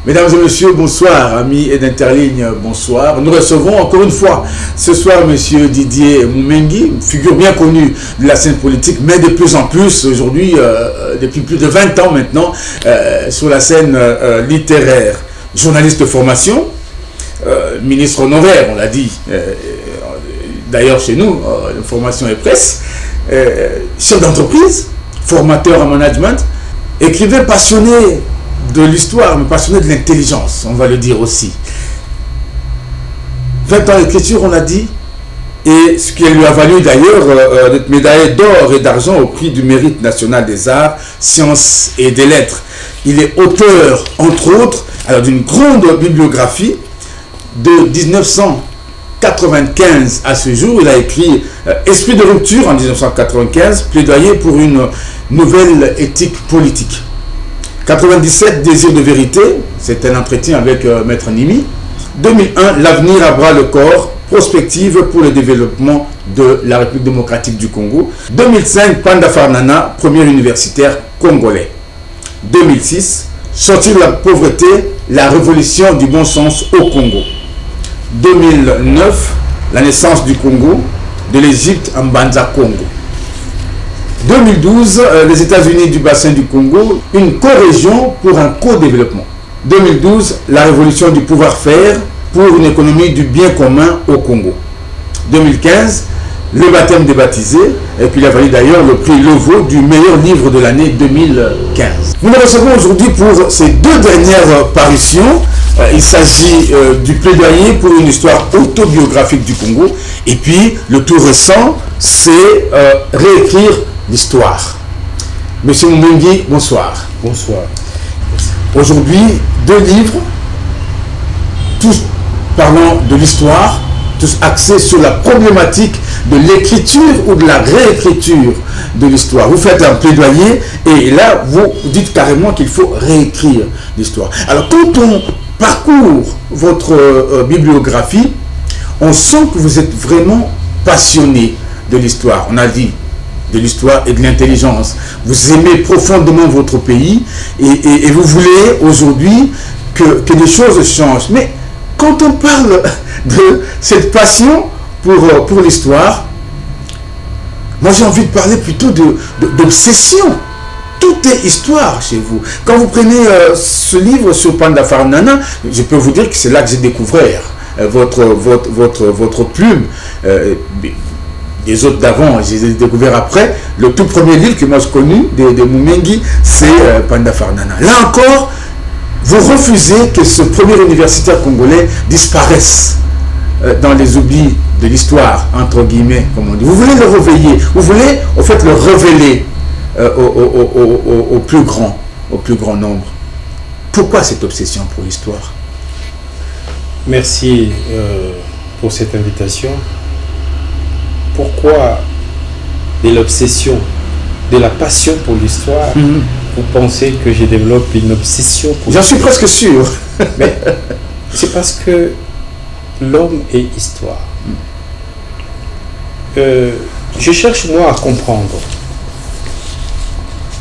Mesdames et messieurs, bonsoir, amis et d'Interligne, bonsoir. Nous recevons encore une fois ce soir monsieur Didier Moumengi, figure bien connue de la scène politique, mais de plus en plus aujourd'hui, depuis plus de 20 ans maintenant, sur la scène littéraire. Journaliste de formation, ministre honoraire, on l'a dit, d'ailleurs chez nous, formation et presse, chef d'entreprise, formateur en management, écrivain passionné de l'histoire, mais passionné de l'intelligence, on va le dire aussi. 20 ans d'écriture, on a dit, et ce qui lui a valu d'ailleurs d'être médaillé d'or et d'argent au prix du mérite national des arts, sciences et des lettres. Il est auteur, entre autres, d'une grande bibliographie de 1995 à ce jour. Il a écrit Esprit de rupture en 1995, plaidoyer pour une nouvelle éthique politique. 97, Désir de vérité, c'est un entretien avec Maître Nimi. 2001, L'avenir à bras le corps, prospective pour le développement de la République démocratique du Congo. 2005, Panda Farnana, premier universitaire congolais. 2006, Sortir de la pauvreté, la révolution du bon sens au Congo. 2009, la naissance du Congo, de l'Égypte en Banza Congo. 2012, les États-Unis du bassin du Congo, une co-région pour un co-développement. 2012, la révolution du pouvoir-faire pour une économie du bien commun au Congo. 2015, le baptême des baptisés, et puis il a valu d'ailleurs le prix Lovo du meilleur livre de l'année 2015. Nous le recevons aujourd'hui pour ces deux dernières parutions. Il s'agit du plaidoyer pour une histoire autobiographique du Congo, et puis le tout récent, c'est réécrire l'histoire. Monsieur Moumengi, bonsoir. Bonsoir. Aujourd'hui, deux livres, tous parlant de l'histoire, tous axés sur la problématique de l'écriture ou de la réécriture de l'histoire. Vous faites un plaidoyer et là, vous dites carrément qu'il faut réécrire l'histoire. Alors, quand on parcourt votre bibliographie, on sent que vous êtes vraiment passionné de l'histoire. On a dit de l'histoire et de l'intelligence. Vous aimez profondément votre pays et vous voulez aujourd'hui que les choses changent. Mais quand on parle de cette passion pour l'histoire, moi j'ai envie de parler plutôt d'obsession. Tout est histoire chez vous. Quand vous prenez ce livre sur Panda Farnana, je peux vous dire que c'est là que j'ai découvert votre plume. Les autres d'avant, je les ai découverts après. Le tout premier livre que moi j'ai connu de Moumengi, c'est Panda Farnana. Là encore, vous refusez que ce premier universitaire congolais disparaisse dans les oublis de l'histoire, entre guillemets, comme on dit. Vous voulez le réveiller, vous voulez, au fait, le révéler au plus grand nombre. Pourquoi cette obsession pour l'histoire? Merci pour cette invitation. Pourquoi de l'obsession, de la passion pour l'histoire, vous pensez que je développe une obsession pour l'histoire? J'en suis presque sûr. Mais c'est parce que l'homme est histoire. Je cherche moi à comprendre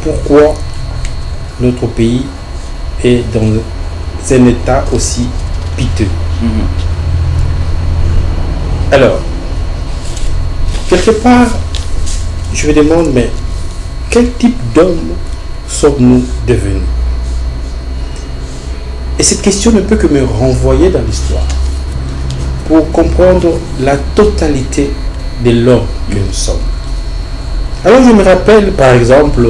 pourquoi notre pays est dans un état aussi piteux. Alors, quelque part, je me demande, mais quel type d'homme sommes-nous devenus? Et cette question ne peut que me renvoyer dans l'histoire pour comprendre la totalité de l'homme que nous sommes. Alors je me rappelle par exemple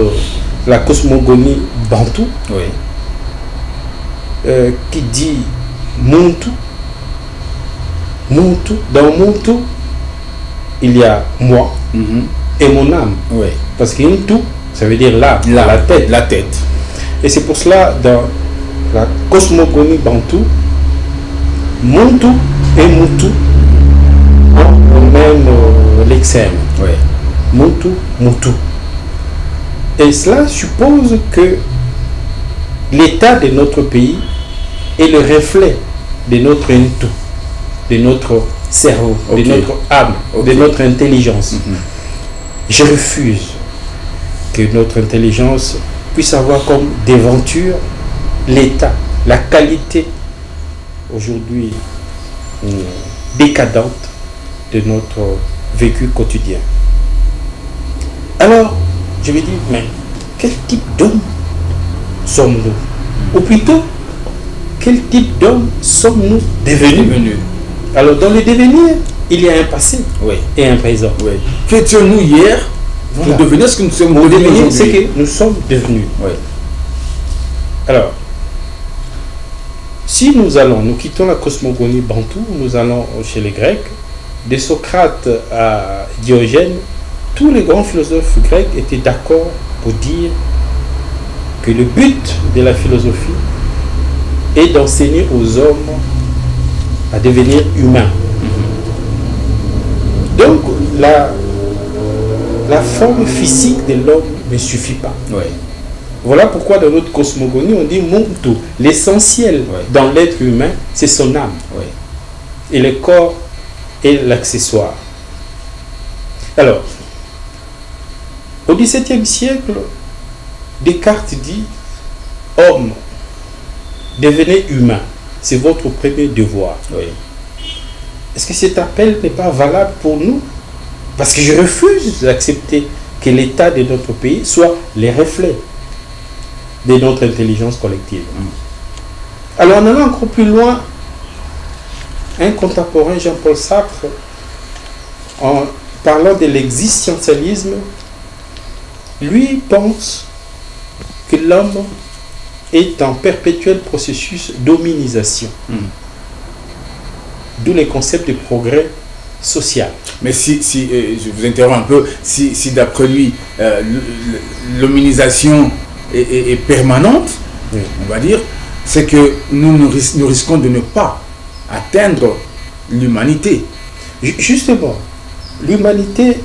la cosmogonie bantou, qui dit Muntu. Muntu. Dans Muntu, il y a moi et mon âme. Parce que Muntu, ça veut dire l'âme, la tête. Et c'est pour cela, dans la cosmogonie bantou, Muntu et Mutu, on mène l'extrême. Oui. Mutu. Et cela suppose que l'état de notre pays est le reflet de notre Mutu, de notre cerveau, Ok. de notre âme, Ok. de notre intelligence. Mhm. Je refuse que notre intelligence puisse avoir comme devanture l'état, la qualité aujourd'hui décadente de notre vécu quotidien. Alors, je me dis, mais quel type d'homme sommes-nous? Ou plutôt, quel type d'homme sommes-nous devenus? Devenu. Alors, dans le devenir, il y a un passé Oui. et un présent. Oui. Qu'étions-nous hier Voilà. pour devenir ce que nous sommes Au devenus devenir, c'est aujourd'hui? que nous sommes devenus. Oui. Alors, si nous quittons la cosmogonie bantoue, nous allons chez les Grecs, de Socrate à Diogène, tous les grands philosophes grecs étaient d'accord pour dire que le but de la philosophie est d'enseigner aux hommes à devenir humains. Donc, la forme physique de l'homme ne suffit pas. Oui. Voilà pourquoi dans notre cosmogonie, on dit Muntu. L'essentiel Ouais. dans l'être humain, c'est son âme. Oui. Et le corps est l'accessoire. Alors, au XVIIe siècle, Descartes dit homme, devenez humain. C'est votre premier devoir. Oui. Est-ce que cet appel n'est pas valable pour nous? Parce que je refuse d'accepter que l'état de notre pays soit les reflets de notre intelligence collective. Alors, en allant encore plus loin, un contemporain, Jean-Paul Sartre, en parlant de l'existentialisme, lui pense que l'homme est en perpétuel processus d'hominisation. D'où les concepts de progrès social. Mais si je vous interromps un peu, si d'après lui, l'hominisation est permanente, Oui. on va dire, c'est que nous risquons de ne pas atteindre l'humanité. Justement, l'humanité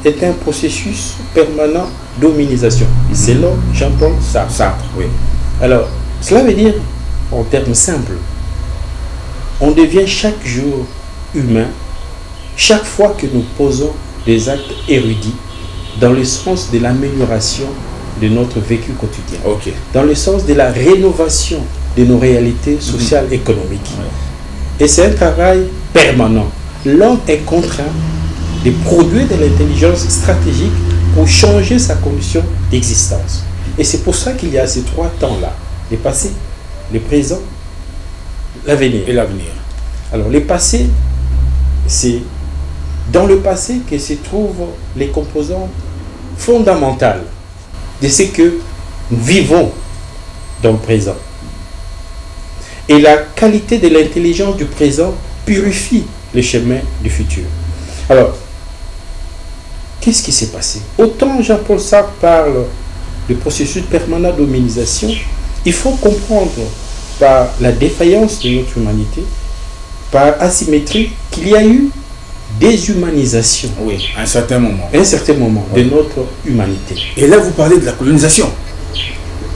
est un processus permanent d'hominisation. Selon Jean-Paul Sartre. Sartre, oui. Alors, cela veut dire, en termes simples, on devient chaque jour humain chaque fois que nous posons des actes érudits dans le sens de l'amélioration de notre vécu quotidien, Ok. dans le sens de la rénovation de nos réalités sociales et économiques. Ouais. Et c'est un travail permanent. L'homme est contraint de produire de l'intelligence stratégique pour changer sa condition d'existence. Et c'est pour ça qu'il y a ces trois temps-là, le passé, le présent, l'avenir. Et l'avenir. Alors le passé, c'est dans le passé que se trouvent les composantes fondamentales de ce que nous vivons dans le présent. Et la qualité de l'intelligence du présent purifie le chemin du futur. Alors, qu'est-ce qui s'est passé? Autant Jean-Paul Sartre parle du processus permanent d'hominisation, il faut comprendre par la défaillance de notre humanité, par asymétrie, qu'il y a eu déshumanisation Oui, à un certain moment. à un certain moment de notre humanité. Et là, vous parlez de la colonisation.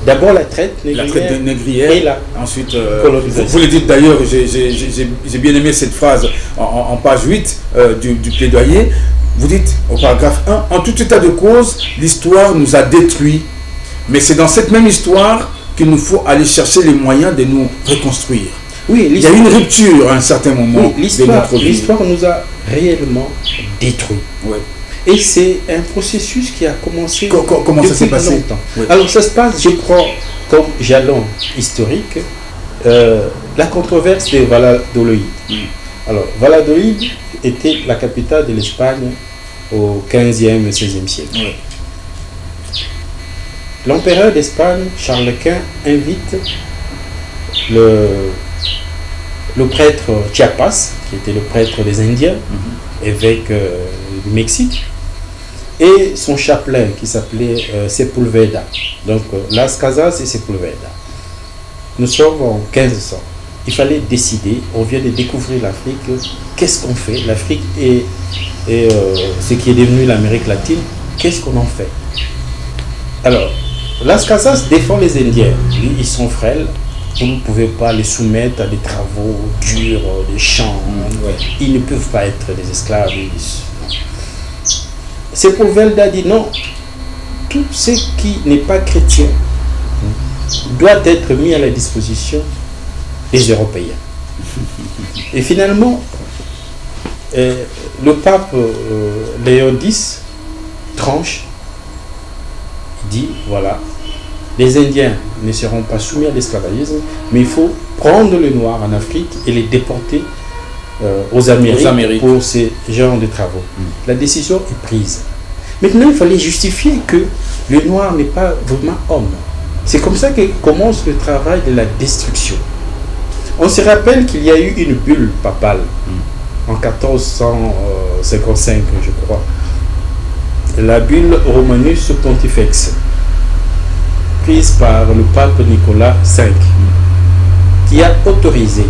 D'abord la traite La négrière, traite négrière. et la Ensuite, colonisation. vous le dites d'ailleurs, j'ai bien aimé cette phrase en page 8 du plaidoyer. Vous dites au paragraphe 1, en tout état de cause, l'histoire nous a détruits. Mais c'est dans cette même histoire qu'il nous faut aller chercher les moyens de nous reconstruire. Oui, Il y a eu une rupture à un certain moment oui, de notre vie. l'histoire nous a réellement détruits. Ouais. Et c'est un processus qui a commencé Comment ça depuis s'est passé? longtemps. Oui. Alors ça se passe, je prends comme jalon historique la controverse de Valladolid. Alors Valladolid était la capitale de l'Espagne au 15e et 16e siècle. Oui. L'empereur d'Espagne, Charles Quint, invite le prêtre Chiapas, qui était le prêtre des Indiens, évêque du Mexique, et son chapelain qui s'appelait Sepulveda. Donc Las Casas et Sepulveda. Nous sommes en 1500. il fallait décider, on vient de découvrir l'Afrique, qu'est-ce qu'on fait? L'Afrique est ce qui est devenu l'Amérique latine, qu'est-ce qu'on en fait? Alors, Las Casas défend les Indiens. Ils sont frêles, vous ne pouvez pas les soumettre à des travaux durs, des champs. Ils ne peuvent pas être des esclaves. Sepúlveda dit non, tout ce qui n'est pas chrétien doit être mis à la disposition des Européens. Et finalement, le pape Léon X tranche, dit voilà, les Indiens ne seront pas soumis à l'esclavagisme, mais il faut prendre les Noirs en Afrique et les déporter aux Amériques pour ces genres de travaux. La décision est prise. Maintenant, il fallait justifier que le Noir n'est pas vraiment homme. C'est comme ça que commence le travail de la destruction. On se rappelle qu'il y a eu une bulle papale en 1455, je crois. La bulle Romanus Pontifex, prise par le pape Nicolas V, qui a autorisé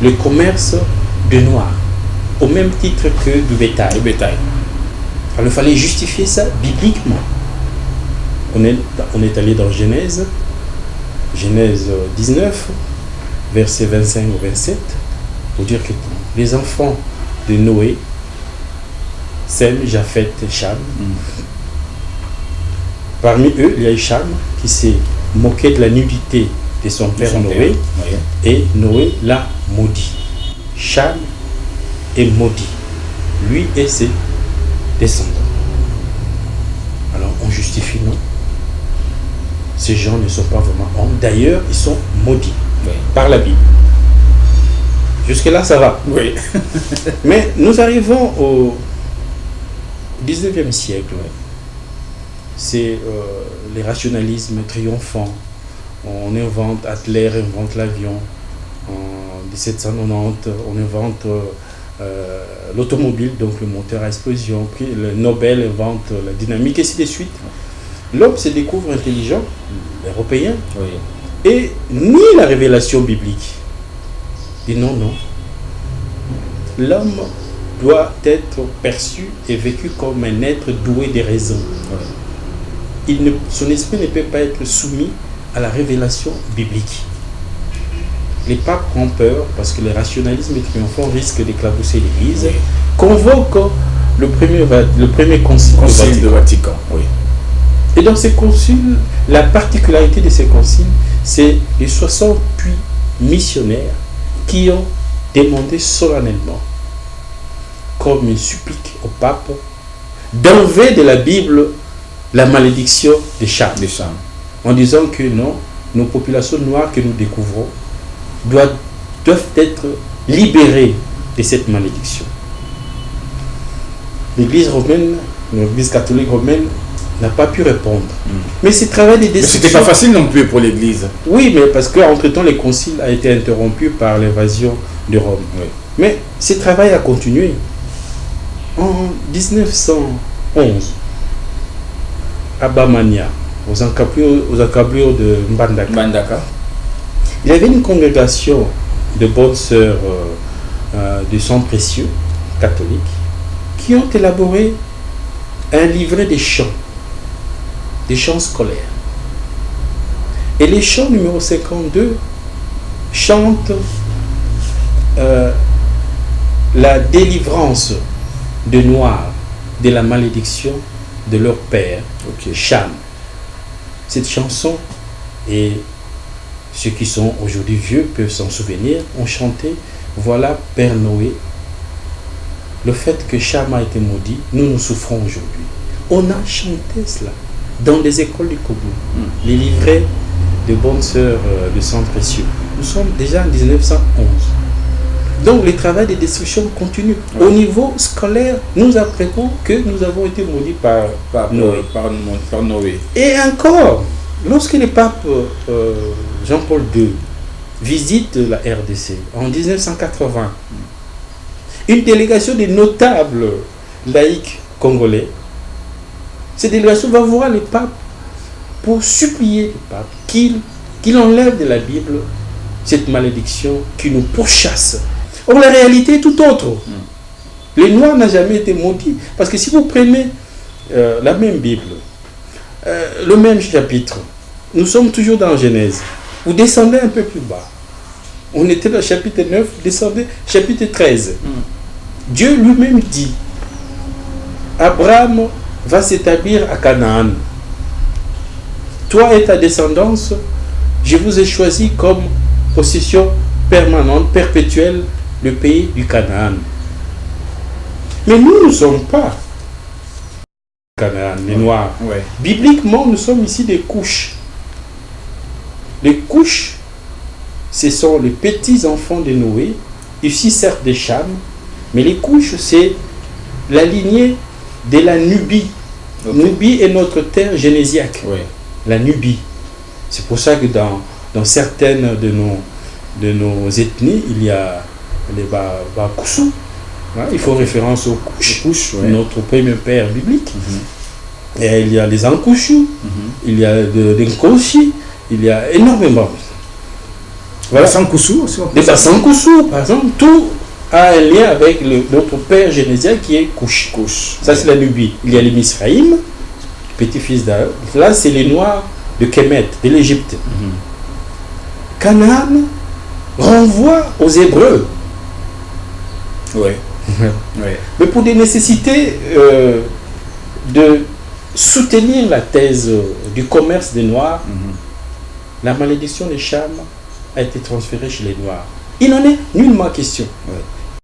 le commerce de noirs au même titre que du bétail. Alors il fallait justifier ça bibliquement. On est allé dans Genèse 19, versets 25 au 27, pour dire que les enfants de Noé, Sem, Japheth et Cham, parmi eux, il y a eu Cham qui s'est moqué de la nudité de son père Noé, et Noé l'a maudit. Cham est maudit, lui et ses descendants. Alors on justifie, non? Ces gens ne sont pas vraiment hommes. D'ailleurs, ils sont maudits par la Bible. Jusque-là, ça va. Oui. Mais nous arrivons au 19e siècle. C'est les rationalismes triomphants. On invente, Adler invente l'avion. En 1790, on invente l'automobile, donc le moteur à explosion. Puis le Nobel invente la dynamique, et ainsi de suite. L'homme se découvre intelligent, européen, et nie la révélation biblique. Et non. L'homme doit être perçu et vécu comme un être doué de raison. Son esprit ne peut pas être soumis à la révélation biblique. Les papes ont peur parce que le rationalisme triomphant risque d'éclabousser l'Église. Convoque le premier concile de Vatican. Et dans ces conciles, la particularité de ces conciles, c'est les 68 missionnaires qui ont demandé solennellement, comme une supplique au pape, d'enlever de la Bible la malédiction des Cham, en disant que non, nos populations noires que nous découvrons doivent être libérées de cette malédiction. L'Église romaine, l'Église catholique romaine, n'a pas pu répondre. Mais ce travail de destruction... Mais c'était pas facile non plus pour l'Église. Oui, mais parce qu'entre-temps, le concile a été interrompu par l'invasion de Rome. Mais ce travail a continué. En 1911, à Bamania, aux encablures de Mbandaka, il y avait une congrégation de bonnes sœurs du sang précieux catholiques qui ont élaboré un livret de chants scolaires. Et les chants numéro 52 chantent la délivrance des Noirs de la malédiction de leur père, Cham. Cette chanson, et ceux qui sont aujourd'hui vieux peuvent s'en souvenir, ont chanté « Voilà Père Noé, le fait que Cham a été maudit, nous souffrons aujourd'hui. » On a chanté cela dans les écoles du Congo, les livrets de bonnes sœurs de sang précieux. Nous sommes déjà en 1911. Donc le travail de destruction continue. Au niveau scolaire, nous apprenons que nous avons été maudits par Noé. Et encore, lorsque le pape Jean-Paul II visite la RDC en 1980, une délégation de notables laïcs congolais, cette délégation va voir le pape pour supplier le pape qu'il enlève de la Bible cette malédiction qui nous pourchasse. Or, la réalité est tout autre. Les Noirs n'ont jamais été maudits. Parce que si vous prenez la même Bible, le même chapitre, nous sommes toujours dans Genèse. Vous descendez un peu plus bas. On était dans le chapitre 9, descendez chapitre 13. Dieu lui-même dit, Abraham va s'établir à Canaan. Toi et ta descendance, je vous ai choisi comme possession permanente, perpétuelle, le pays du Canaan. Mais nous ne sommes pas Canaan, les Noirs. Ouais. Bibliquement, nous sommes ici des couches. Les couches, ce sont les petits-enfants de Noé, ici certes des Cham, mais les couches, c'est la lignée de la Nubie. Okay. Nubie est notre terre génésiaque. Ouais. La Nubie. C'est pour ça que dans certaines de nos ethnies, il y a les Bakoussou. Hein, il faut référence aux couches. Ouais. Notre premier père biblique. Et il y a les Ankouchou, il y a des Nkoshi, il y a énormément. Voilà, Sankoussou aussi. Les Sankoussou, par exemple, tout a un lien avec notre père génésiaque qui est Couche. Ça, c'est la Nubie. Il y a les Misraïm, petit-fils d'Aaron. Là, c'est les Noirs de Kemet, de l'Égypte. Canaan renvoie aux Hébreux. Ouais. Ouais. Mais pour des nécessités de soutenir la thèse du commerce des Noirs, la malédiction des Cham a été transférée chez les Noirs. Il n'en est nullement question. Ouais.